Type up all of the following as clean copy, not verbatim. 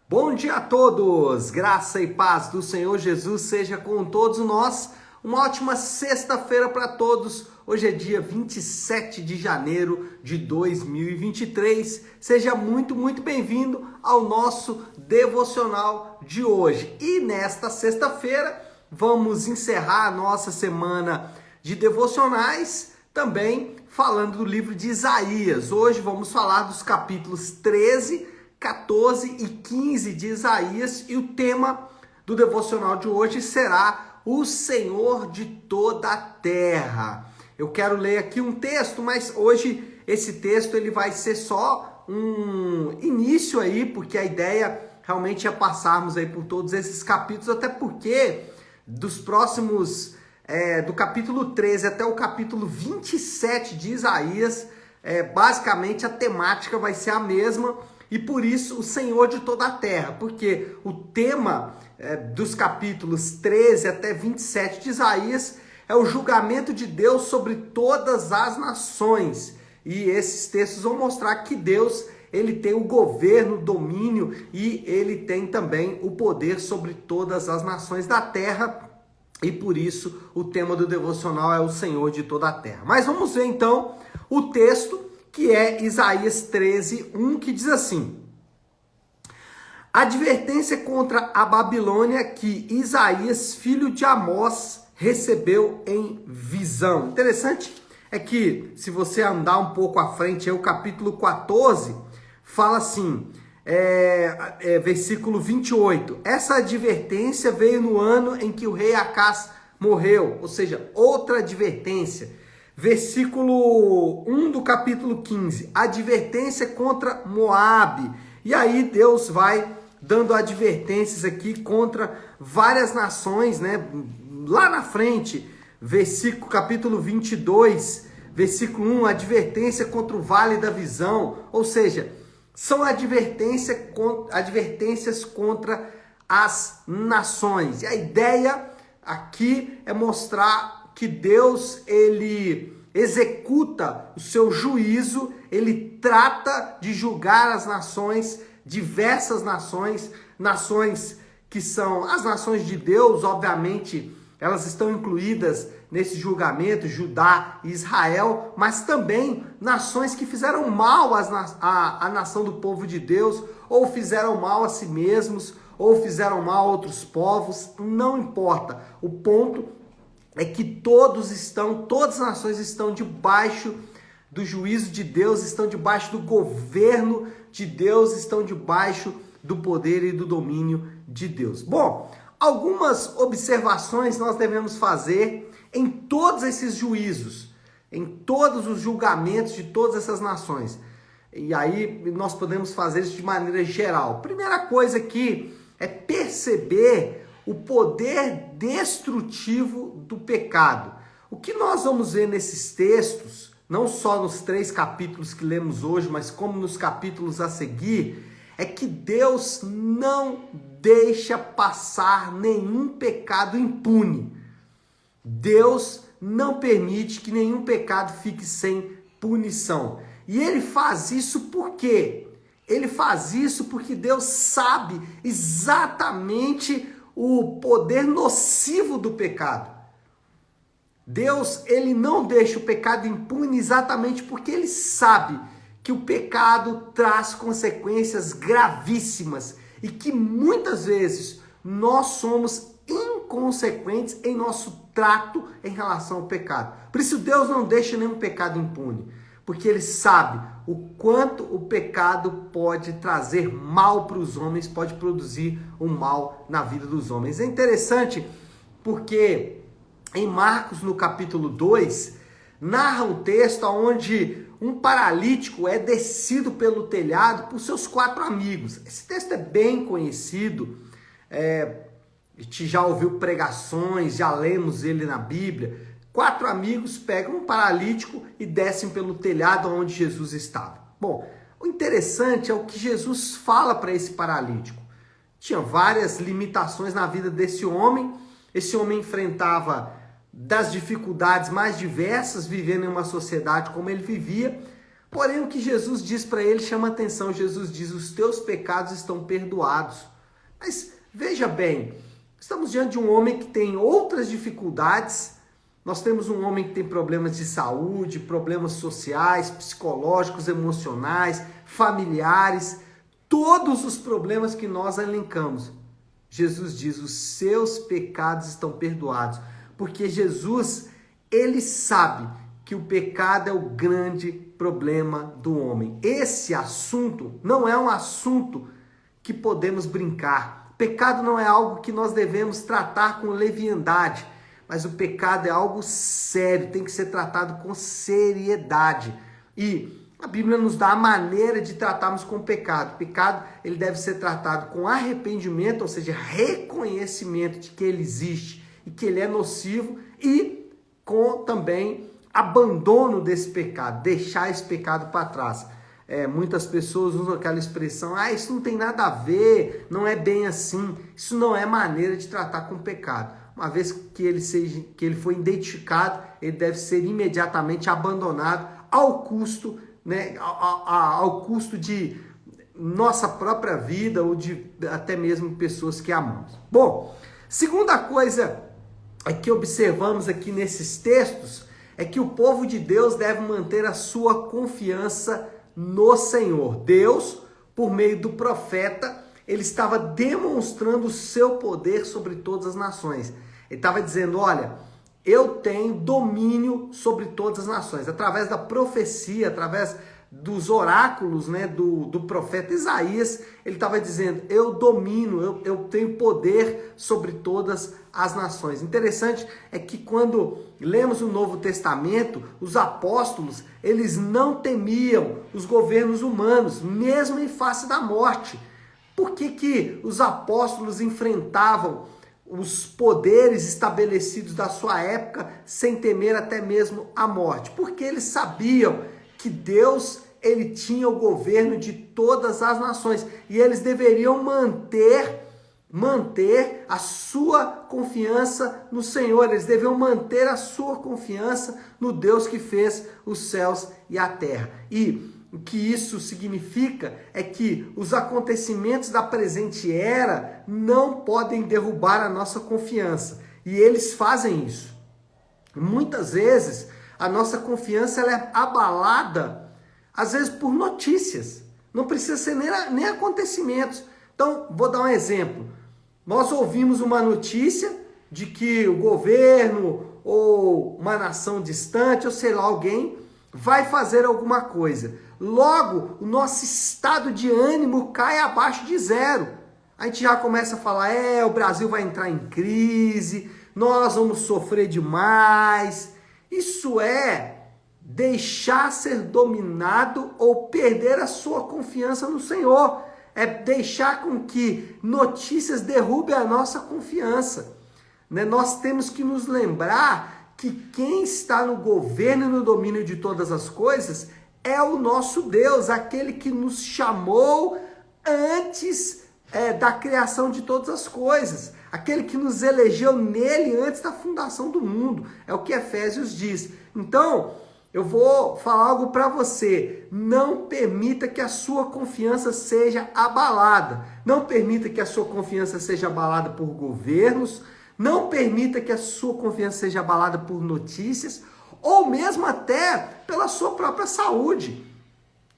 Bom dia a todos, graça e paz do Senhor Jesus seja com todos nós. Uma ótima sexta-feira para todos. Hoje é dia 27 de janeiro de 2023. Seja muito bem-vindo ao nosso devocional de hoje. E nesta sexta-feira vamos encerrar a nossa semana de devocionais, também falando do livro de Isaías. Hoje vamos falar dos capítulos 13, 14 e 15 de Isaías, e o tema do devocional de hoje será o Senhor de toda a terra. Eu quero ler aqui um texto, mas hoje esse texto ele vai ser só um início aí, porque a ideia realmente é passarmos aí por todos esses capítulos, até porque dos próximos, do capítulo 13 até o capítulo 27 de Isaías, basicamente a temática vai ser a mesma. E por isso o Senhor de toda a terra, porque o tema dos capítulos 13 até 27 de Isaías é o julgamento de Deus sobre todas as nações. E esses textos vão mostrar que Deus ele tem o governo, o domínio, e ele tem também o poder sobre todas as nações da terra. E por isso o tema do devocional é o Senhor de toda a terra. Mas vamos ver então o texto, que é Isaías 13, 1, que diz assim: advertência contra a Babilônia que Isaías, filho de Amós, recebeu em visão. Interessante é que, se você andar um pouco à frente, o capítulo 14 fala assim, versículo 28, essa advertência veio no ano em que o rei Acás morreu, ou seja, outra advertência. Versículo 1 do capítulo 15, advertência contra Moabe. E aí Deus vai dando advertências aqui contra várias nações, né? Lá na frente, capítulo 22, versículo 1, advertência contra o Vale da Visão. Ou seja, são advertências contra as nações. E a ideia aqui é mostrar que Deus, ele executa o seu juízo, ele trata de julgar as nações, diversas nações, nações que são as nações de Deus, obviamente, elas estão incluídas nesse julgamento, Judá e Israel, mas também nações que fizeram mal à nação do povo de Deus, ou fizeram mal a si mesmos, ou fizeram mal a outros povos, não importa. O ponto é que todas as nações estão debaixo do juízo de Deus, estão debaixo do governo de Deus, estão debaixo do poder e do domínio de Deus. Bom, algumas observações nós devemos fazer em todos esses juízos, em todos os julgamentos de todas essas nações. E aí nós podemos fazer isso de maneira geral. Primeira coisa aqui é perceber o poder destrutivo do pecado. O que nós vamos ver nesses textos, não só nos 3 capítulos que lemos hoje, mas como nos capítulos a seguir, é que Deus não deixa passar nenhum pecado impune. Deus não permite que nenhum pecado fique sem punição. E ele faz isso por quê? Ele faz isso porque Deus sabe exatamente o poder nocivo do pecado. Deus, ele não deixa o pecado impune exatamente porque ele sabe que o pecado traz consequências gravíssimas e que muitas vezes nós somos inconsequentes em nosso trato em relação ao pecado. Por isso Deus não deixa nenhum pecado impune, porque ele sabe o quanto o pecado pode trazer mal para os homens, pode produzir um mal na vida dos homens. É interessante porque em Marcos, no capítulo 2, narra um texto onde um paralítico é descido pelo telhado por seus 4 amigos. Esse texto é bem conhecido, a gente já ouviu pregações, já lemos ele na Bíblia. 4 amigos pegam um paralítico e descem pelo telhado onde Jesus estava. Bom, o interessante é o que Jesus fala para esse paralítico. Tinha várias limitações na vida desse homem. Esse homem enfrentava das dificuldades mais diversas, vivendo em uma sociedade como ele vivia. Porém, o que Jesus diz para ele chama atenção. Jesus diz: os teus pecados estão perdoados. Mas veja bem, estamos diante de um homem que tem outras dificuldades. Nós temos um homem que tem problemas de saúde, problemas sociais, psicológicos, emocionais, familiares, todos os problemas que nós elencamos. Jesus diz: os seus pecados estão perdoados, porque Jesus, ele sabe que o pecado é o grande problema do homem. Esse assunto não é um assunto que podemos brincar. Pecado não é algo que nós devemos tratar com leviandade, mas o pecado é algo sério, tem que ser tratado com seriedade. E a Bíblia nos dá a maneira de tratarmos com o pecado. O pecado, ele deve ser tratado com arrependimento, ou seja, reconhecimento de que ele existe e que ele é nocivo, e com também abandono desse pecado, deixar esse pecado para trás. Muitas pessoas usam aquela expressão: isso não tem nada a ver, não é bem assim. Isso não é maneira de tratar com o pecado. Uma vez que ele foi identificado, ele deve ser imediatamente abandonado ao custo, né, ao custo de nossa própria vida ou de até mesmo pessoas que amamos. Bom, segunda coisa que observamos aqui nesses textos é que o povo de Deus deve manter a sua confiança no Senhor. Deus, por meio do profeta, ele estava demonstrando o seu poder sobre todas as nações. Ele estava dizendo: olha, eu tenho domínio sobre todas as nações. Através da profecia, através dos oráculos, né, do profeta Isaías, ele estava dizendo: eu domino, eu tenho poder sobre todas as nações. Interessante é que quando lemos o Novo Testamento, os apóstolos, eles não temiam os governos humanos, mesmo em face da morte. Por que os apóstolos enfrentavam os poderes estabelecidos da sua época sem temer até mesmo a morte? Porque eles sabiam que Deus, ele tinha o governo de todas as nações e eles deveriam manter a sua confiança no Senhor. Eles deveriam manter a sua confiança no Deus que fez os céus e a terra. E o que isso significa é que os acontecimentos da presente era não podem derrubar a nossa confiança. E eles fazem isso. Muitas vezes a nossa confiança ela é abalada, às vezes por notícias. Não precisa ser nem acontecimentos. Então, vou dar um exemplo. Nós ouvimos uma notícia de que o governo ou uma nação distante, ou sei lá, alguém vai fazer alguma coisa. Logo, o nosso estado de ânimo cai abaixo de zero. A gente já começa a falar: o Brasil vai entrar em crise, nós vamos sofrer demais. Isso é deixar ser dominado ou perder a sua confiança no Senhor. É deixar com que notícias derrubem a nossa confiança. Nós temos que nos lembrar que quem está no governo e no domínio de todas as coisas é o nosso Deus, aquele que nos chamou antes da criação de todas as coisas, aquele que nos elegeu nele antes da fundação do mundo. É o que Efésios diz. Então, eu vou falar algo para você: não permita que a sua confiança seja abalada. Não permita que a sua confiança seja abalada por governos. Não permita que a sua confiança seja abalada por notícias, ou mesmo até pela sua própria saúde.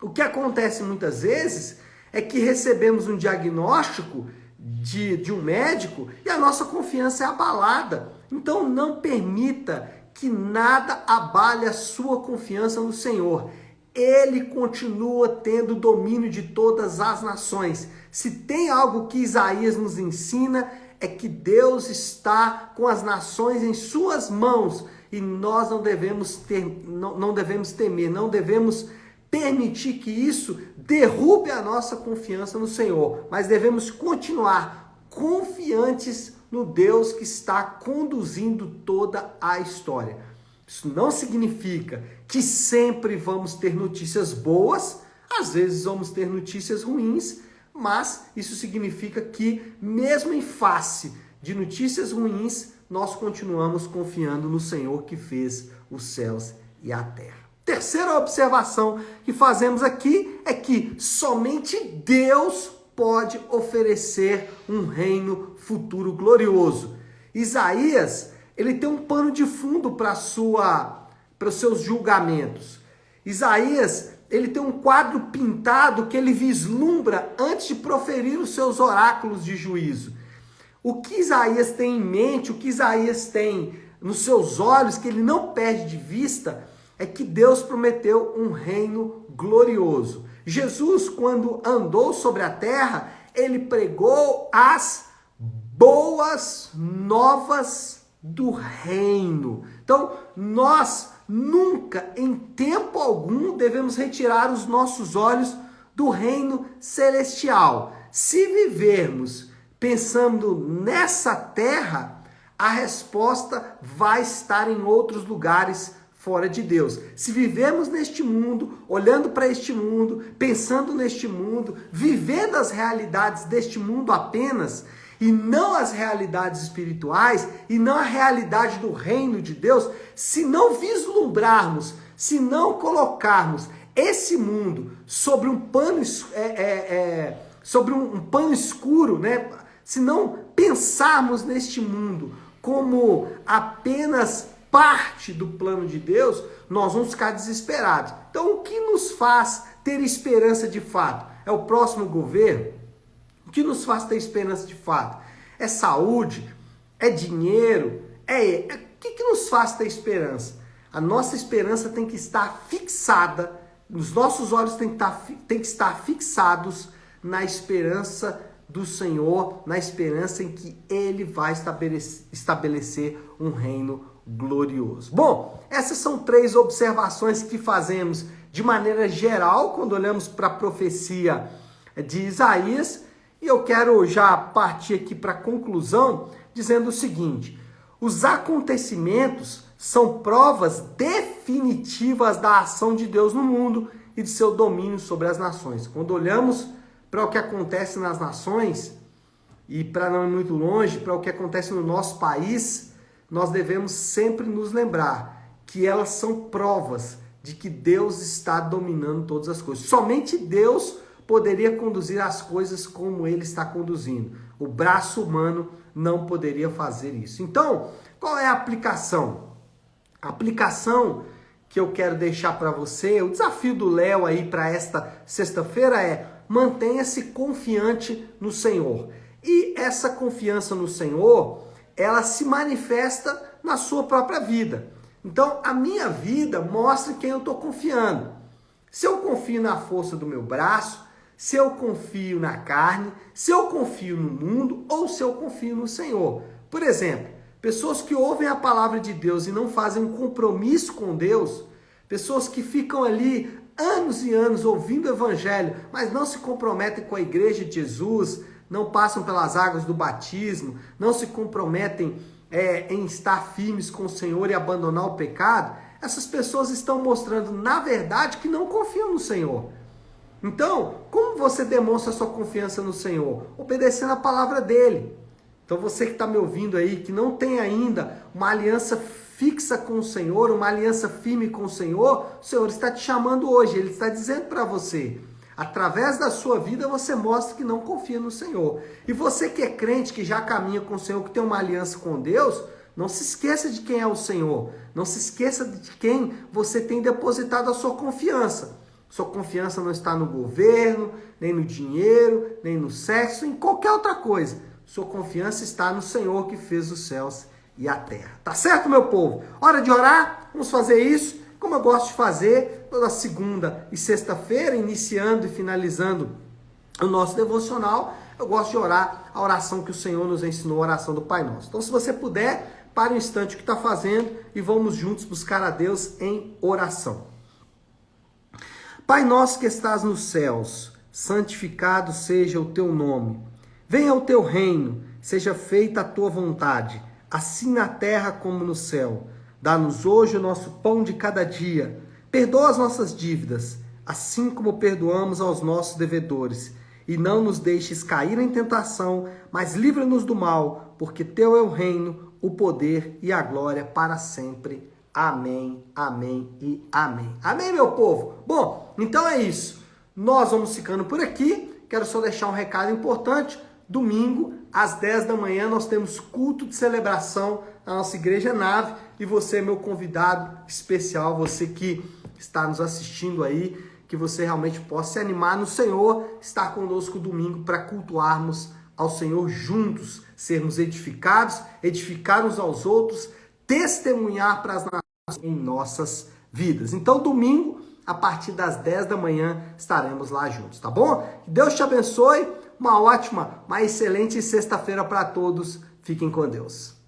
O que acontece muitas vezes é que recebemos um diagnóstico de um médico e a nossa confiança é abalada. Então não permita que nada abale a sua confiança no Senhor. Ele continua tendo domínio de todas as nações. Se tem algo que Isaías nos ensina, é que Deus está com as nações em suas mãos e nós não devemos temer, não devemos permitir que isso derrube a nossa confiança no Senhor, mas devemos continuar confiantes no Deus que está conduzindo toda a história. Isso não significa que sempre vamos ter notícias boas, às vezes vamos ter notícias ruins, mas isso significa que, mesmo em face de notícias ruins, nós continuamos confiando no Senhor que fez os céus e a terra. Terceira observação que fazemos aqui é que somente Deus pode oferecer um reino futuro glorioso. Isaías, ele tem um pano de fundo para os seus julgamentos. Isaías, ele tem um quadro pintado que ele vislumbra antes de proferir os seus oráculos de juízo. O que Isaías tem em mente, o que Isaías tem nos seus olhos, que ele não perde de vista, é que Deus prometeu um reino glorioso. Jesus, quando andou sobre a terra, ele pregou as boas novas do reino. Então, nós nunca, em tempo algum, devemos retirar os nossos olhos do reino celestial. Se vivermos pensando nessa terra, a resposta vai estar em outros lugares fora de Deus. Se vivemos neste mundo, olhando para este mundo, pensando neste mundo, vivendo as realidades deste mundo apenas, e não as realidades espirituais, e não a realidade do reino de Deus, se não vislumbrarmos, se não colocarmos esse mundo sobre um pano, sobre um pano escuro, né? Se não pensarmos neste mundo como apenas parte do plano de Deus, nós vamos ficar desesperados. Então, o que nos faz ter esperança de fato? É o próximo governo? O que nos faz ter esperança de fato? É saúde? É dinheiro? O que nos faz ter esperança? A nossa esperança tem que estar fixada, os nossos olhos têm que estar fixados na esperança do Senhor, na esperança em que Ele vai estabelecer um reino glorioso. Bom, essas são 3 observações que fazemos de maneira geral quando olhamos para a profecia de Isaías, e eu quero já partir aqui para a conclusão dizendo o seguinte: os acontecimentos são provas definitivas da ação de Deus no mundo e de seu domínio sobre as nações. Quando olhamos para o que acontece nas nações, e para não ir muito longe, para o que acontece no nosso país, nós devemos sempre nos lembrar que elas são provas de que Deus está dominando todas as coisas. Somente Deus poderia conduzir as coisas como Ele está conduzindo. O braço humano não poderia fazer isso. Então, qual é a aplicação? A aplicação que eu quero deixar para você, o desafio do Léo aí para esta sexta-feira é: mantenha-se confiante no Senhor. E essa confiança no Senhor, ela se manifesta na sua própria vida. Então, a minha vida mostra quem eu estou confiando. Se eu confio na força do meu braço, se eu confio na carne, se eu confio no mundo ou se eu confio no Senhor. Por exemplo, pessoas que ouvem a palavra de Deus e não fazem um compromisso com Deus, pessoas que ficam ali anos e anos ouvindo o evangelho, mas não se comprometem com a igreja de Jesus, não passam pelas águas do batismo, não se comprometem em estar firmes com o Senhor e abandonar o pecado, essas pessoas estão mostrando, na verdade, que não confiam no Senhor. Então, como você demonstra a sua confiança no Senhor? Obedecendo a palavra dele. Então, você que está me ouvindo aí, que não tem ainda uma aliança fixa com o Senhor, uma aliança firme com o Senhor está te chamando hoje, Ele está dizendo para você, através da sua vida você mostra que não confia no Senhor. E você que é crente, que já caminha com o Senhor, que tem uma aliança com Deus, não se esqueça de quem é o Senhor, não se esqueça de quem você tem depositado a sua confiança. Sua confiança não está no governo, nem no dinheiro, nem no sexo, em qualquer outra coisa. Sua confiança está no Senhor que fez os céus e a terra. Tá certo, meu povo? Hora de orar? Vamos fazer isso, como eu gosto de fazer, toda segunda e sexta-feira, iniciando e finalizando o nosso devocional. Eu gosto de orar a oração que o Senhor nos ensinou, a oração do Pai Nosso. Então, se você puder, pare um instante o que está fazendo e vamos juntos buscar a Deus em oração. Pai nosso que estás nos céus, santificado seja o teu nome. Venha o teu reino, seja feita a tua vontade, assim na terra como no céu. Dá-nos hoje o nosso pão de cada dia. Perdoa as nossas dívidas, assim como perdoamos aos nossos devedores. E não nos deixes cair em tentação, mas livra-nos do mal, porque teu é o reino, o poder e a glória para sempre. Amém. Amém, amém e amém. Amém, meu povo? Bom, então é isso. Nós vamos ficando por aqui. Quero só deixar um recado importante. Domingo, às 10 da manhã, nós temos culto de celebração na nossa Igreja Nave. E você é meu convidado especial, você que está nos assistindo aí, que você realmente possa se animar no Senhor, estar conosco domingo para cultuarmos ao Senhor juntos, sermos edificados, edificar uns aos outros, testemunhar para as nações em nossas vidas. Então, domingo, a partir das 10 da manhã, estaremos lá juntos, tá bom? Que Deus te abençoe, uma ótima, uma excelente sexta-feira para todos. Fiquem com Deus.